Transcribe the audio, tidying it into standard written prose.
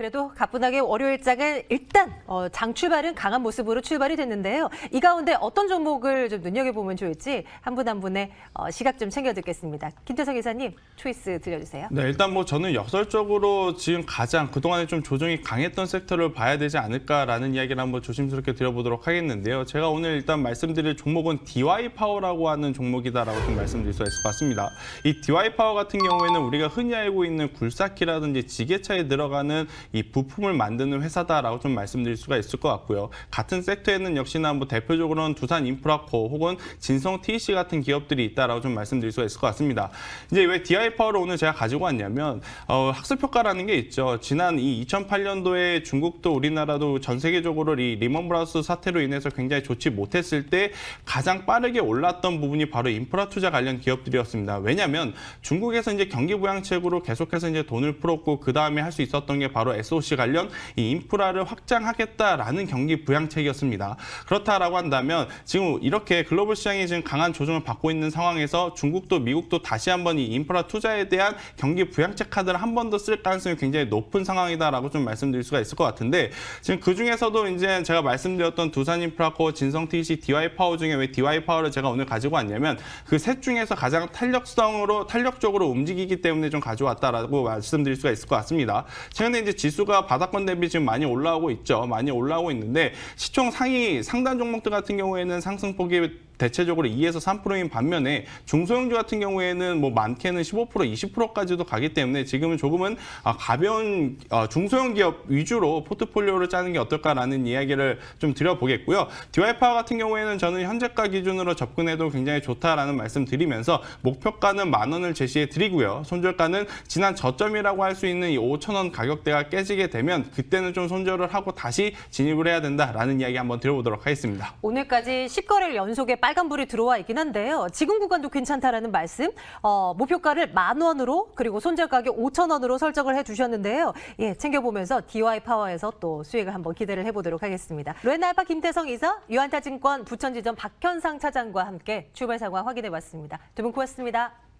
그래도 가뿐하게 월요일장은 일단 장 출발은 강한 모습으로 출발이 됐는데요. 이 가운데 어떤 종목을 좀 눈여겨보면 좋을지 한 분 한 분의 시각 좀 챙겨 듣겠습니다. 김태성 이사님, 초이스 들려주세요. 네, 일단 저는 역설적으로 지금 가장 그동안에 좀 조정이 강했던 섹터를 봐야 되지 않을까라는 이야기를 한번 조심스럽게 드려보도록 하겠는데요. 제가 오늘 일단 말씀드릴 종목은 DY파워라고 하는 종목이다라고 좀 말씀드릴 수 있을 것 같습니다. 이 DY파워 같은 경우에는 우리가 흔히 알고 있는 굴삭기라든지 지게차에 들어가는 이 부품을 만드는 회사다라고 좀 말씀드릴 수가 있을 것 같고요. 같은 섹터에는 역시나 대표적으로는 두산인프라코 혹은 진성TEC 같은 기업들이 있다라고 좀 말씀드릴 수가 있을 것 같습니다. 이제 왜 DY파워를 오늘 제가 가지고 왔냐면 학습효과라는 게 있죠. 지난 이 2008년도에 중국도 우리나라도 전 세계적으로 이 리먼 브라더스 사태로 인해서 굉장히 좋지 못했을 때 가장 빠르게 올랐던 부분이 바로 인프라 투자 관련 기업들이었습니다. 왜냐하면 중국에서 이제 경기 부양책으로 계속해서 이제 돈을 풀었고 그 다음에 할 수 있었던 게 바로 SOC 관련 이 인프라를 확장하겠다라는 경기 부양책이었습니다. 그렇다라고 한다면 지금 이렇게 글로벌 시장이 지금 강한 조정을 받고 있는 상황에서 중국도 미국도 다시 한번 이 인프라 투자에 대한 경기 부양책 카드를 한 번 더 쓸 가능성이 굉장히 높은 상황이다라고 좀 말씀드릴 수가 있을 것 같은데 지금 그 중에서도 이제 제가 말씀드렸던 두산인프라코, 진성TEC, DY파워 중에 왜 DY파워를 제가 오늘 가지고 왔냐면 그 셋 중에서 가장 탄력적으로 움직이기 때문에 좀 가져왔다라고 말씀드릴 수가 있을 것 같습니다. 최근에 이제 지수가 바닥권 대비 지금 많이 올라오고 있죠. 많이 올라오고 있는데 시총 상위 상단 종목들 같은 경우에는 상승폭이 대체적으로 2에서 3%인 반면에 중소형주 같은 경우에는 많게는 15%, 20%까지도 가기 때문에 지금은 조금은 가벼운 중소형 기업 위주로 포트폴리오를 짜는 게 어떨까라는 이야기를 좀 드려보겠고요. DY파워 같은 경우에는 저는 현재가 기준으로 접근해도 굉장히 좋다라는 말씀 드리면서 목표가는 10,000원을 제시해 드리고요. 손절가는 지난 저점이라고 할 수 있는 이 5,000원 가격대가 깨지게 되면 그때는 좀 손절을 하고 다시 진입을 해야 된다라는 이야기 한번 드려보도록 하겠습니다. 오늘까지 10거래일 연속에 빨간불이 들어와 있긴 한데요. 지금 구간도 괜찮다라는 말씀, 목표가를 10,000원으로 그리고 손절 가격 5,000원으로 설정을 해주셨는데요. 예, 챙겨보면서 DY파워에서 또 수익을 한번 기대를 해보도록 하겠습니다. 로엔알파 김태성 이사, 유한타증권 부천지점 박현상 차장과 함께 출발 상황 확인해봤습니다. 두 분 고맙습니다.